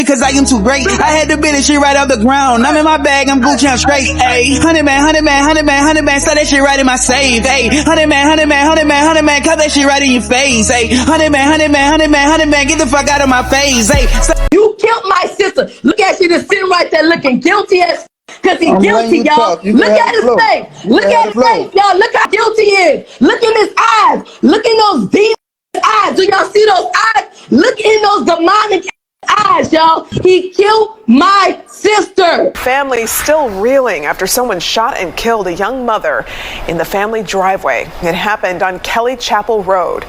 cause I am too great. I had to build this shit right off the ground. I'm in my bag, I'm Gucci, I'm straight. Ayy, 100 man, 100 man, 100 man, 100 man, start that shit right in my safe. Ayy, 100 man, 100 man, 100 man, 100 man, cut that shit right in your face. Ayy, 100 man, 100 man, 100 man, 100 man, get the fuck out of my face. Ayy, you killed my sister. Look at you just sitting right there looking guilty as because he's guilty, y'all. Look at his face. Look at his face, y'all. Look how guilty he is. Look in his eyes. Look in those demon eyes. Do y'all see those eyes? Look in those demonic eyes, y'all. He killed my sister. Family still reeling after someone shot and killed a young mother in the family driveway. It happened on Kelly Chapel Road.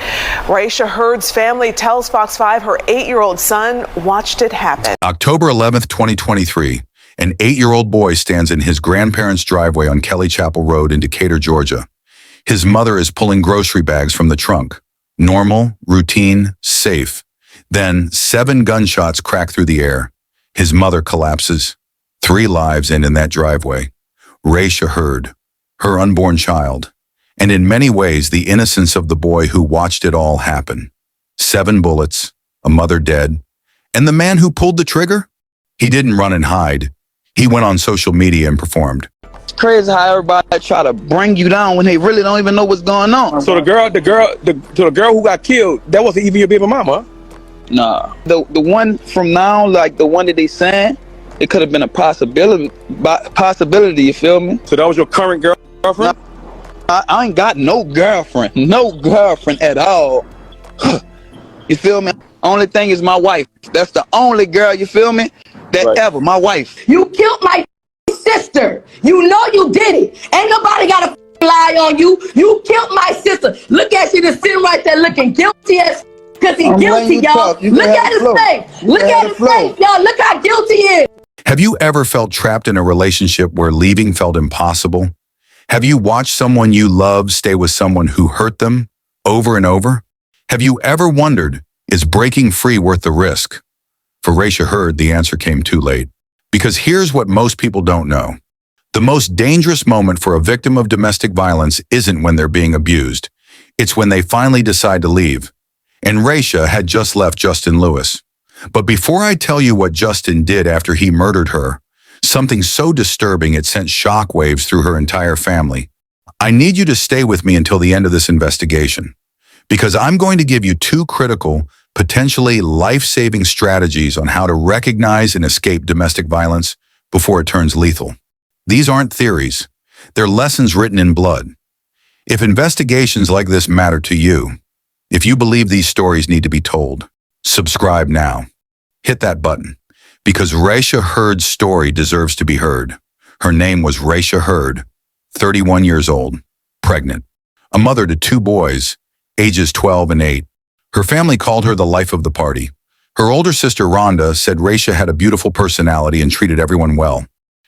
Raisha Hurd's family tells Fox 5 her 8-year-old son watched it happen. October 11th, 2023. An 8-year-old boy stands in his grandparents' driveway on Kelly Chapel Road in Decatur, Georgia. His mother is pulling grocery bags from the trunk. Normal, routine, safe. Then 7 gunshots crack through the air. His mother collapses. 3 lives end in that driveway. Raisha Hurd, her unborn child, and in many ways the innocence of the boy who watched it all happen. 7 bullets, a mother dead, and the man who pulled the trigger? He didn't run and hide. He went on social media and performed. It's crazy how everybody try to bring you down when they really don't even know what's going on. So the girl who got killed, that wasn't even your baby mama? Nah. The one from now, like the one that they saying, it could have been a possibility, you feel me? So that was your current girlfriend? Nah, I ain't got no girlfriend at all. You feel me? Only thing is my wife. That's the only girl, you feel me, that ever, my wife. You killed my sister. You know you did it. Ain't nobody got a lie on you. You killed my sister. Look at you just sitting right there looking guilty as because he's guilty, y'all. Look at his face. Look at his face, y'all. Look how guilty he is. Have you ever felt trapped in a relationship where leaving felt impossible? Have you watched someone you love stay with someone who hurt them over and over? Have you ever wondered, is breaking free worth the risk? For Raisha Hurd, the answer came too late. Because here's what most people don't know. The most dangerous moment for a victim of domestic violence isn't when they're being abused. It's when they finally decide to leave. And Raisha had just left Justin Lewis. But before I tell you what Justin did after he murdered her, something so disturbing it sent shockwaves through her entire family, I need you to stay with me until the end of this investigation. Because I'm going to give you 2 critical, potentially life-saving strategies on how to recognize and escape domestic violence before it turns lethal. These aren't theories. They're lessons written in blood. If investigations like this matter to you, if you believe these stories need to be told, subscribe now. Hit that button, because Raisha Hurd's story deserves to be heard. Her name was Raisha Hurd, 31 years old, pregnant, a mother to 2 boys, ages 12 and 8. Her family called her the life of the party. Her older sister Rhonda said Raisha had a beautiful personality and treated everyone well.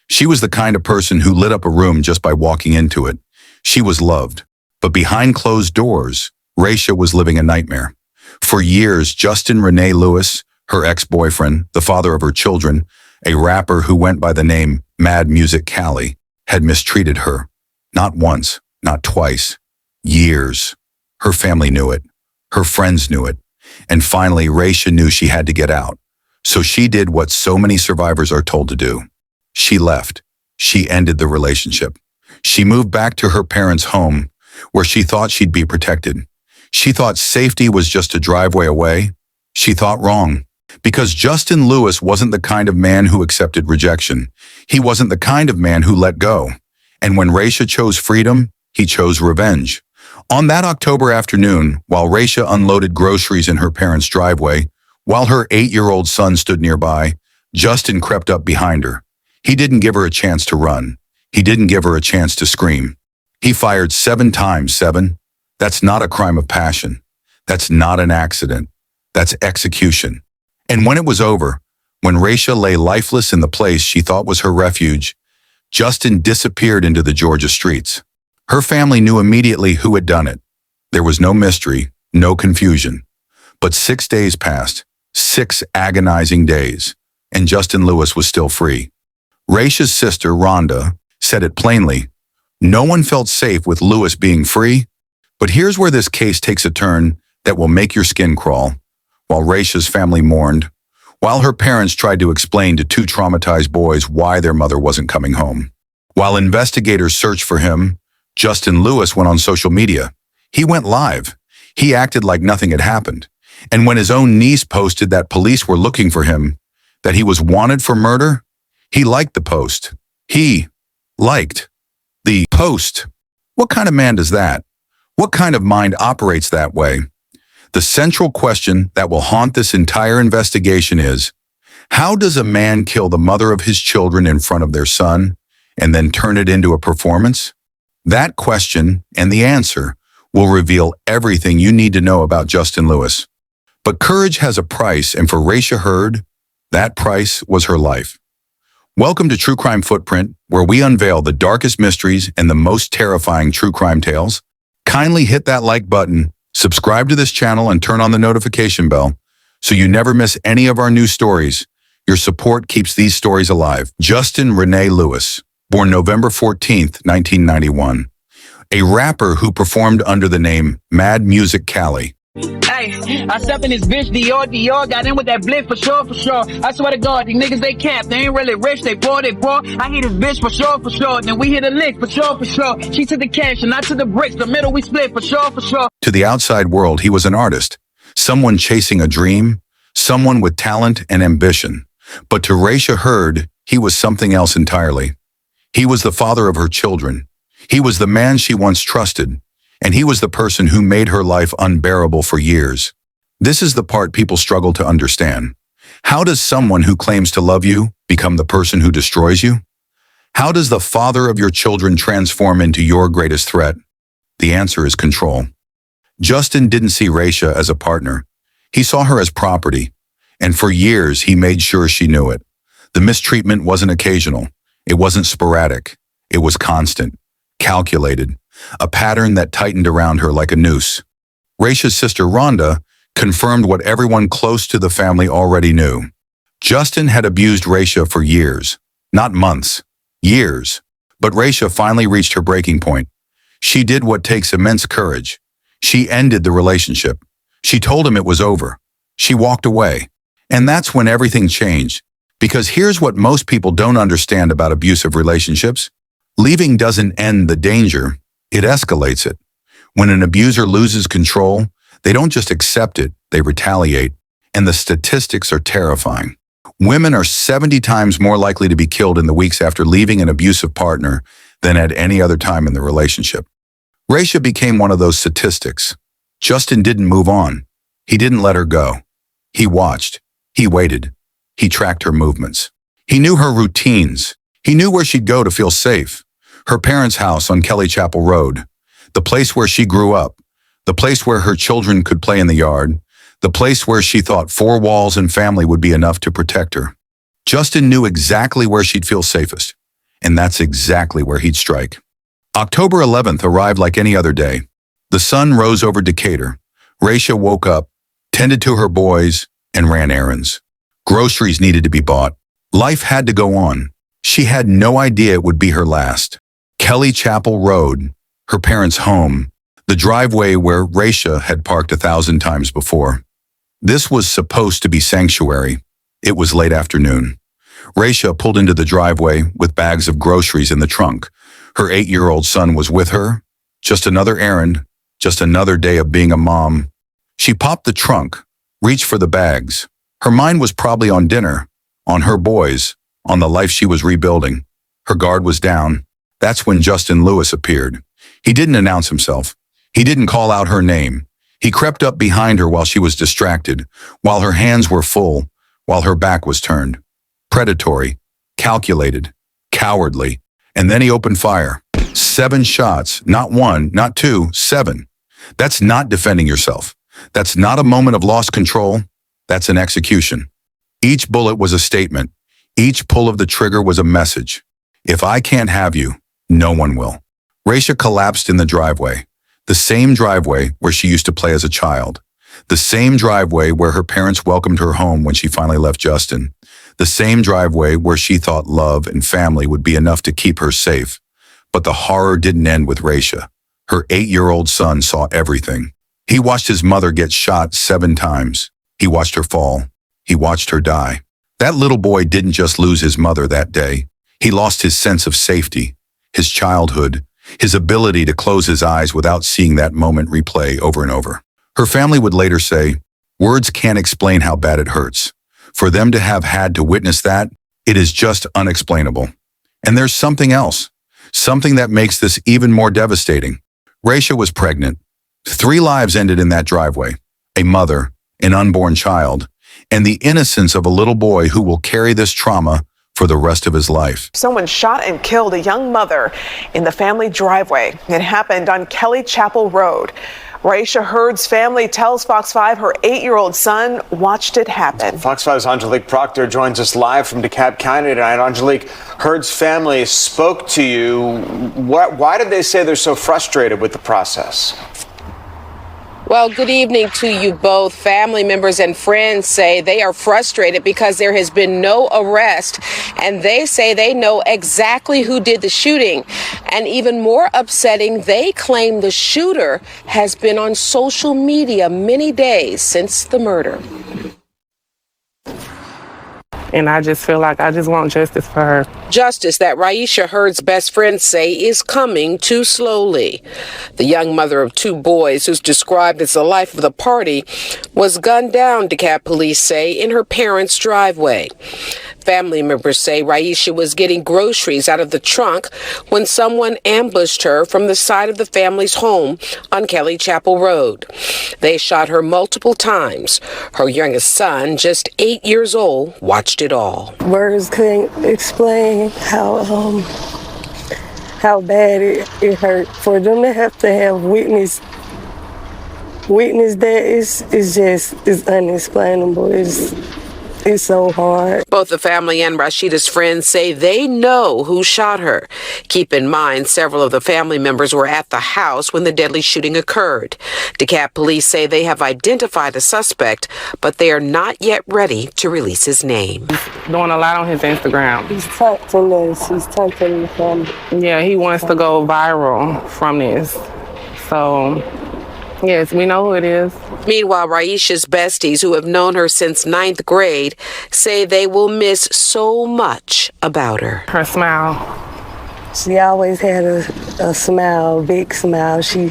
She was the kind of person who lit up a room just by walking into it. She was loved. But behind closed doors, Raisha was living a nightmare. For years, Justin Renee Lewis, her ex-boyfriend, the father of her children, a rapper who went by the name Mad Music Cali, had mistreated her. Not once, not twice, years. Her family knew it. Her friends knew it. And finally, Raisha knew she had to get out. So she did what so many survivors are told to do. She left. She ended the relationship. She moved back to her parents' home, where she thought she'd be protected. She thought safety was just a driveway away. She thought wrong. Because Justin Lewis wasn't the kind of man who accepted rejection. He wasn't the kind of man who let go. And when Raisha chose freedom, he chose revenge. On that October afternoon, while Raisha unloaded groceries in her parents' driveway, while her 8-year-old son stood nearby, Justin crept up behind her. He didn't give her a chance to run. He didn't give her a chance to scream. He fired 7 times, 7. That's not a crime of passion. That's not an accident. That's execution. And when it was over, when Raisha lay lifeless in the place she thought was her refuge, Justin disappeared into the Georgia streets. Her family knew immediately who had done it. There was no mystery, no confusion. But 6 days passed, 6 agonizing days, and Justin Lewis was still free. Raisha's sister, Rhonda, said it plainly. No one felt safe with Lewis being free. But here's where this case takes a turn that will make your skin crawl. While Raisha's family mourned, while her parents tried to explain to two traumatized boys why their mother wasn't coming home. While investigators searched for him, Justin Lewis went on social media. He went live. He acted like nothing had happened. And when his own niece posted that police were looking for him, that he was wanted for murder, he liked the post. He liked the post. What kind of man does that? What kind of mind operates that way? The central question that will haunt this entire investigation is, how does a man kill the mother of his children in front of their son and then turn it into a performance? That question and the answer will reveal everything you need to know about Justin Lewis. But courage has a price, and for Raisha Hurd, that price was her life. Welcome to True Crime Footprint, where we unveil the darkest mysteries and the most terrifying true crime tales. Kindly hit that like button, subscribe to this channel, and turn on the notification bell so you never miss any of our new stories. Your support keeps these stories alive. Justin Renee Lewis, born November 14th, 1991. A rapper who performed under the name Mad Music Cali. Hey, I stepped in this bitch, Dior, got in with that blick for sure. I swear to God, these niggas they cap, they ain't really rich, they poor. I hit this bitch for sure. Then we hit a lick for sure. She took the cash and I took the bricks, the middle we split for sure. To the outside world, he was an artist, someone chasing a dream, someone with talent and ambition. But to Raisha Hurd, he was something else entirely. He was the father of her children. He was the man she once trusted. And he was the person who made her life unbearable for years. This is the part people struggle to understand. How does someone who claims to love you become the person who destroys you? How does the father of your children transform into your greatest threat? The answer is control. Justin didn't see Raisha as a partner. He saw her as property. And for years, he made sure she knew it. The mistreatment wasn't occasional. It wasn't sporadic. It was constant, calculated. A pattern that tightened around her like a noose. Raisha's sister Rhonda confirmed what everyone close to the family already knew. Justin had abused Raisha for years, not months, years. But Raisha finally reached her breaking point. She did what takes immense courage. She ended the relationship. She told him it was over. She walked away. And that's when everything changed. Because here's what most people don't understand about abusive relationships. Leaving doesn't end the danger. It escalates it. When an abuser loses control, they don't just accept it, they retaliate. And the statistics are terrifying. Women are 70 times more likely to be killed in the weeks after leaving an abusive partner than at any other time in the relationship. Raisha became one of those statistics. Justin didn't move on. He didn't let her go. He watched. He waited. He tracked her movements. He knew her routines. He knew where she'd go to feel safe. Her parents' house on Kelly Chapel Road, the place where she grew up, the place where her children could play in the yard, the place where she thought four walls and family would be enough to protect her. Justin knew exactly where she'd feel safest, and that's exactly where he'd strike. October 11th arrived like any other day. The sun rose over Decatur. Raisha woke up, tended to her boys, and ran errands. Groceries needed to be bought. Life had to go on. She had no idea it would be her last. Kelly Chapel Road, her parents' home, the driveway where Raisha had parked 1,000 times before. This was supposed to be sanctuary. It was late afternoon. Raisha pulled into the driveway with bags of groceries in the trunk. Her 8-year-old son was with her. Just another errand, just another day of being a mom. She popped the trunk, reached for the bags. Her mind was probably on dinner, on her boys, on the life she was rebuilding. Her guard was down. That's when Justin Lewis appeared. He didn't announce himself. He didn't call out her name. He crept up behind her while she was distracted, while her hands were full, while her back was turned. Predatory, calculated, cowardly. And then he opened fire. 7 shots, not 1, not 2, 7. That's not defending yourself. That's not a moment of lost control. That's an execution. Each bullet was a statement. Each pull of the trigger was a message. If I can't have you, no one will. Raisha collapsed in the driveway. The same driveway where she used to play as a child. The same driveway where her parents welcomed her home when she finally left Justin. The same driveway where she thought love and family would be enough to keep her safe. But the horror didn't end with Raisha. Her 8-year-old son saw everything. He watched his mother get shot 7 times. He watched her fall. he watched her die. That little boy didn't just lose his mother that day. He lost his sense of safety, his childhood, his ability to close his eyes without seeing that moment replay over and over. Her family would later say, "Words can't explain how bad it hurts. For them to have had to witness that, it is just unexplainable." And there's something else, something that makes this even more devastating. Raisha was pregnant. 3 lives ended in that driveway: a mother, an unborn child, and the innocence of a little boy who will carry this trauma for the rest of his life. Someone shot and killed a young mother in the family driveway. It happened on Kelly Chapel Road. Raisha Hurd's family tells Fox 5 her 8-year-old son watched it happen. Fox 5's Angelique Proctor joins us live from DeKalb County tonight. Angelique, Hurd's family spoke to you. Why did they say they're so frustrated with the process? Well, good evening to you both. Family members and friends say they are frustrated because there has been no arrest, and they say they know exactly who did the shooting. And even more upsetting, they claim the shooter has been on social media many days since the murder. And I just feel like I just want justice for her. Justice that Raisha Hurd's best friends say is coming too slowly. The young mother of 2 boys, who's described as the life of the party, was gunned down, DeKalb police say, in her parents' driveway. Family members say Raisha was getting groceries out of the trunk when someone ambushed her from the side of the family's home on Kelly Chapel Road. They shot her multiple times. Her youngest son, just 8 years old, watched it all. Words couldn't explain how bad it hurt. For them to have witnessed that is unexplainable. It's so hard. Both the family and Rashida's friends say they know who shot her. Keep in mind, several of the family members were at the house when the deadly shooting occurred. DeKalb police say they have identified a suspect, but they are not yet ready to release his name. He's doing a lot on his Instagram. He's touching this. He's touching the family. Yeah, he wants to go viral from this. So, yes, we know who it is. Meanwhile, Raisha's besties, who have known her since 9th grade, say they will miss so much about her. Her smile. She always had a smile, a big smile. She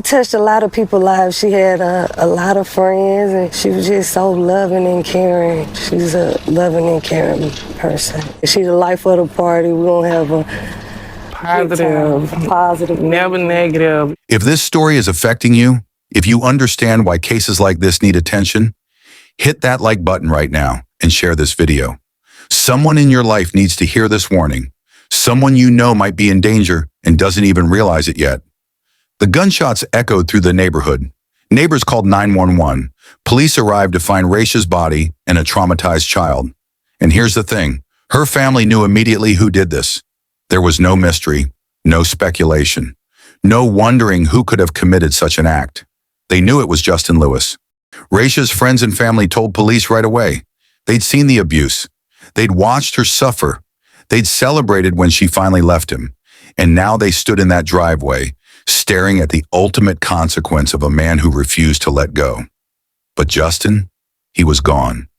touched a lot of people's lives. She had a lot of friends, and she was just so loving and caring. She's a loving and caring person. She's the life of the party. We don't have a positive, never negative. If this story is affecting you, if you understand why cases like this need attention, hit that like button right now and share this video. Someone in your life needs to hear this warning. Someone you know might be in danger and doesn't even realize it yet. The gunshots echoed through the neighborhood. Neighbors called 911. Police arrived to find Raisha's body and a traumatized child. And here's the thing, her family knew immediately who did this. There was no mystery, no speculation, no wondering who could have committed such an act. They knew it was Justin Lewis. Raisha's friends and family told police right away. They'd seen the abuse. They'd watched her suffer. They'd celebrated when she finally left him. And now they stood in that driveway, staring at the ultimate consequence of a man who refused to let go. But Justin, he was gone.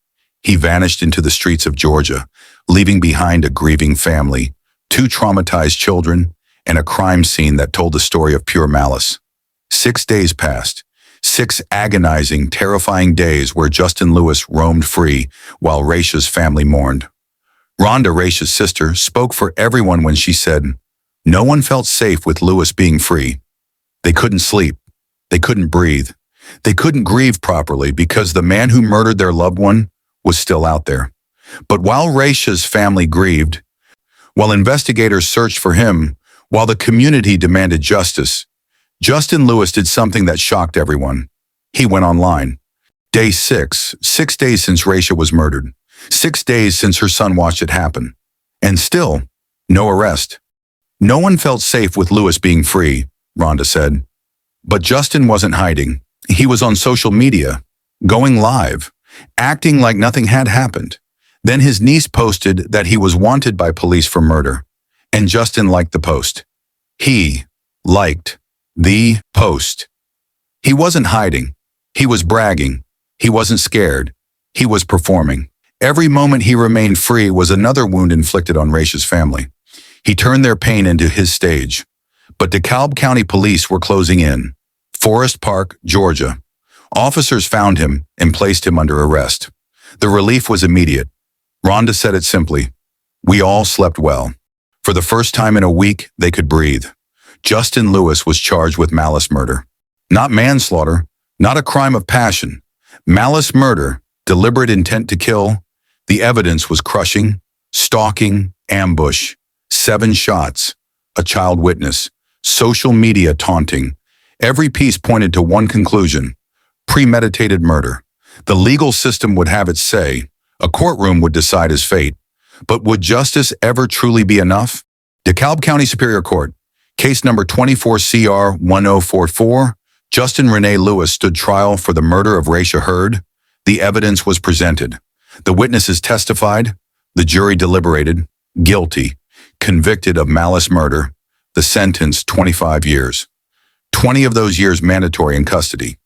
He vanished into the streets of Georgia, leaving behind a grieving family, 2 traumatized children, and a crime scene that told the story of pure malice. 6 days passed. 6 agonizing, terrifying days where Justin Lewis roamed free while Raisha's family mourned. Rhonda, Raisha's sister, spoke for everyone when she said, no one felt safe with Lewis being free. They couldn't sleep. They couldn't breathe. They couldn't grieve properly because the man who murdered their loved one was still out there. But while Raisha's family grieved, while investigators searched for him, while the community demanded justice, Justin Lewis did something that shocked everyone. He went online. Day 6, 6 days since Raisha was murdered. 6 days since her son watched it happen. And still, no arrest. No one felt safe with Lewis being free, Rhonda said. But Justin wasn't hiding. He was on social media, going live, acting like nothing had happened. Then his niece posted that he was wanted by police for murder. And Justin liked the post. He liked the post. He wasn't hiding. He was bragging. He wasn't scared. He was performing. Every moment he remained free was another wound inflicted on Raisha's family. He turned their pain into his stage. But DeKalb County Police were closing in. Forest Park, Georgia. Officers found him and placed him under arrest. The relief was immediate. Rhonda said it simply. We all slept well. For the first time in a week, they could breathe. Justin Lewis was charged with malice murder. Not manslaughter, not a crime of passion. Malice murder, deliberate intent to kill. The evidence was crushing, stalking, ambush, 7 shots, a child witness, social media taunting. Every piece pointed to one conclusion: premeditated murder. The legal system would have its say. A courtroom would decide his fate. But would justice ever truly be enough? DeKalb County Superior Court, case number 24-CR-1044, Justin Renee Lewis stood trial for the murder of Raisha Hurd. The evidence was presented. The witnesses testified. The jury deliberated. Guilty. Convicted of malice murder. The sentence, 25 years. 20 of those years mandatory in custody.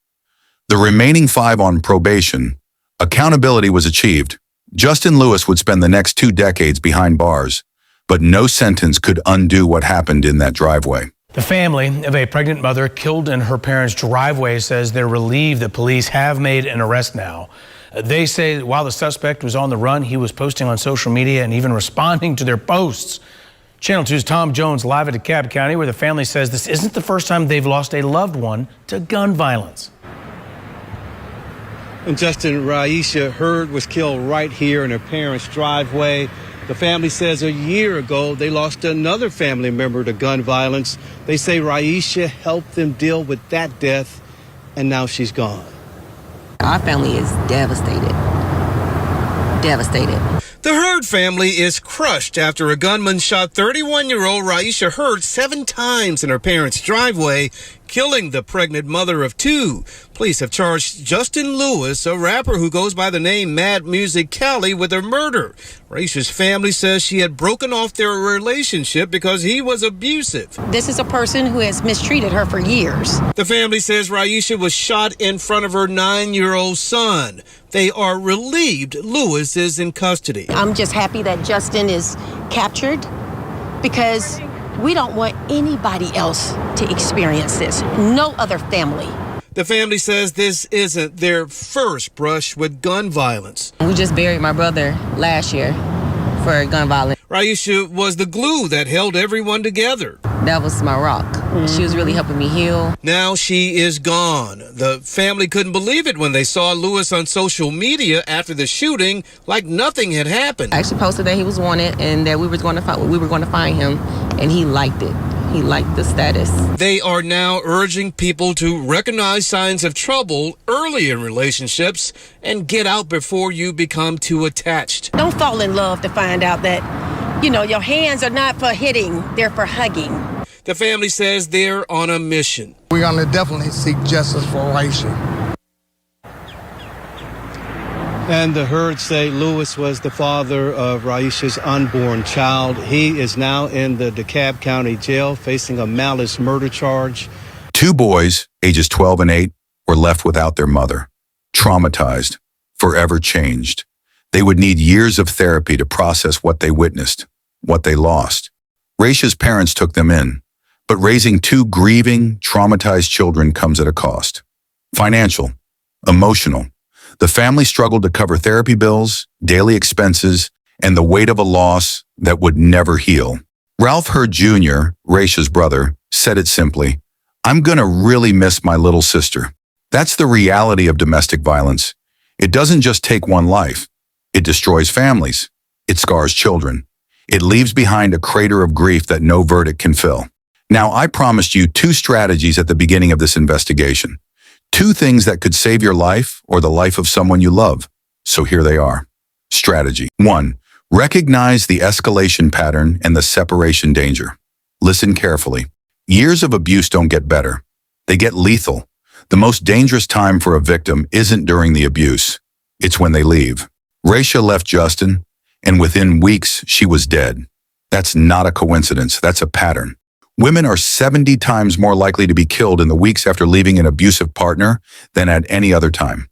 The remaining 5 on probation. Accountability was achieved. Justin Lewis would spend the next 2 decades behind bars, but no sentence could undo what happened in that driveway. The family of a pregnant mother killed in her parents' driveway says they're relieved that police have made an arrest now. They say while the suspect was on the run, he was posting on social media and even responding to their posts. Channel 2's Tom Jones live at DeKalb County, where the family says this isn't the first time they've lost a loved one to gun violence. And Justin, Raisha Hurd was killed right here in her parents' driveway. The family says a year ago they lost another family member to gun violence. They say Raisha helped them deal with that death, and now she's gone. Our family is devastated. Devastated. The Hurd family is crushed after a gunman shot 31-year-old Raisha Hurd 7 times in her parents' driveway, killing the pregnant mother of 2. Police have charged Justin Lewis, a rapper who goes by the name Mad Music Cali, with her murder. Raisha's family says she had broken off their relationship because he was abusive. This is a person who has mistreated her for years. The family says Raisha was shot in front of her 9-year-old son. They are relieved Lewis is in custody. I'm just happy that Justin is captured because we don't want anybody else to experience this. No other family. The family says this isn't their first brush with gun violence. We just buried my brother last year for gun violence. Raisha was the glue that held everyone together. That was my rock. She was really helping me heal. Now she is gone. The family couldn't believe it when they saw Lewis on social media after the shooting, like nothing had happened. I actually posted that he was wanted and that we were going to find him, and he liked it. He liked the status. They are now urging people to recognize signs of trouble early in relationships and get out before you become too attached. Don't fall in love to find out that, your hands are not for hitting, they're for hugging. The family says they're on a mission. We're going to definitely seek justice for Raisha. And the Hurds say Lewis was the father of Raisha's unborn child. He is now in the DeKalb County Jail facing a malice murder charge. 2 boys, ages 12 and 8, were left without their mother, traumatized, forever changed. They would need years of therapy to process what they witnessed, what they lost. Raisha's parents took them in, but raising 2 grieving, traumatized children comes at a cost. Financial, emotional. The family struggled to cover therapy bills, daily expenses, and the weight of a loss that would never heal. Ralph Hurd Jr., Raisha's brother, said it simply, "I'm gonna really miss my little sister." That's the reality of domestic violence. It doesn't just take one life. It destroys families. It scars children. It leaves behind a crater of grief that no verdict can fill. Now, I promised you 2 strategies at the beginning of this investigation. 2 things that could save your life or the life of someone you love. So here they are. Strategy 1. Recognize the escalation pattern and the separation danger. Listen carefully. Years of abuse don't get better. They get lethal. The most dangerous time for a victim isn't during the abuse. It's when they leave. Raisha left Justin, and within weeks, she was dead. That's not a coincidence. That's a pattern. Women are 70 times more likely to be killed in the weeks after leaving an abusive partner than at any other time.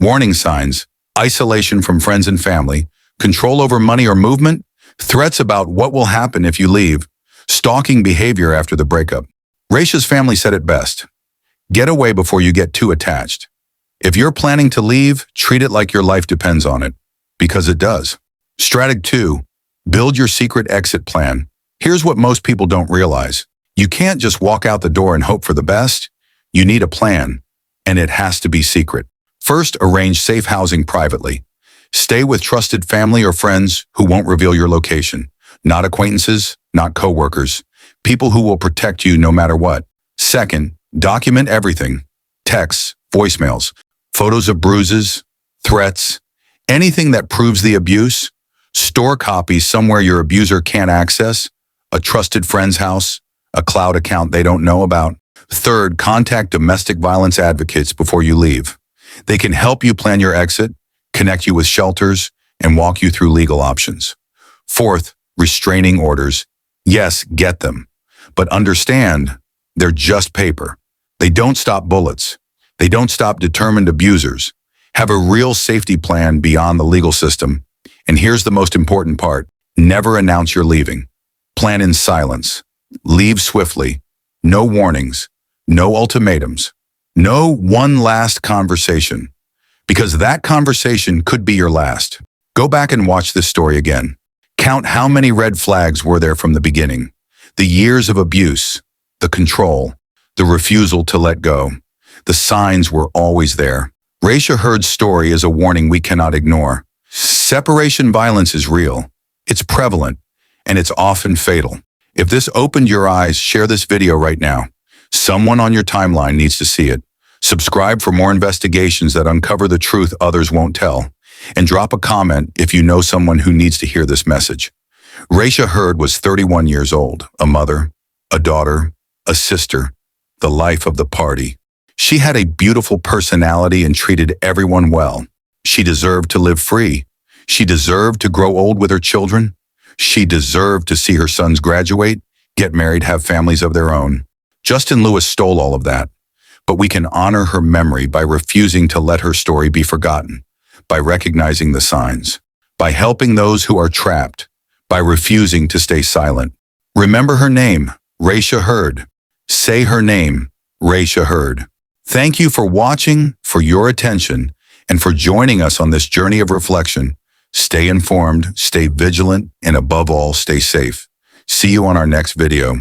Warning signs: isolation from friends and family, control over money or movement, threats about what will happen if you leave, stalking behavior after the breakup. Raisha's family said it best. Get away before you get too attached. If you're planning to leave, treat it like your life depends on it, because it does. Strategy 2, build your secret exit plan. Here's what most people don't realize. You can't just walk out the door and hope for the best. You need a plan, and it has to be secret. First, arrange safe housing privately. Stay with trusted family or friends who won't reveal your location. Not acquaintances, not coworkers. People who will protect you no matter what. Second, document everything. Texts, voicemails, photos of bruises, threats, anything that proves the abuse. Store copies somewhere your abuser can't access, a trusted friend's house, a cloud account they don't know about. Third, contact domestic violence advocates before you leave. They can help you plan your exit, connect you with shelters, and walk you through legal options. Fourth, restraining orders. Yes, get them. But understand, they're just paper. They don't stop bullets. They don't stop determined abusers. Have a real safety plan beyond the legal system. And here's the most important part. Never announce you're leaving. Plan in silence. Leave swiftly. No warnings. No ultimatums. No one last conversation. Because that conversation could be your last. Go back and watch this story again. Count how many red flags were there from the beginning. The years of abuse, the control, the refusal to let go. The signs were always there. Raisha Hurd's story is a warning we cannot ignore. Separation violence is real. It's prevalent, and it's often fatal. If this opened your eyes, share this video right now. Someone on your timeline needs to see it. Subscribe for more investigations that uncover the truth others won't tell. And drop a comment if you know someone who needs to hear this message. Raisha Hurd was 31 years old, a mother, a daughter, a sister, the life of the party. She had a beautiful personality and treated everyone well. She deserved to live free. She deserved to grow old with her children. She deserved to see her sons graduate, get married, have families of their own. Justin Lewis stole all of that. But we can honor her memory by refusing to let her story be forgotten, by recognizing the signs, by helping those who are trapped, by refusing to stay silent. Remember her name, Raisha Hurd. Say her name, Raisha Hurd. Thank you for watching, for your attention, and for joining us on this journey of reflection. Stay informed, stay vigilant, and above all, stay safe. See you on our next video.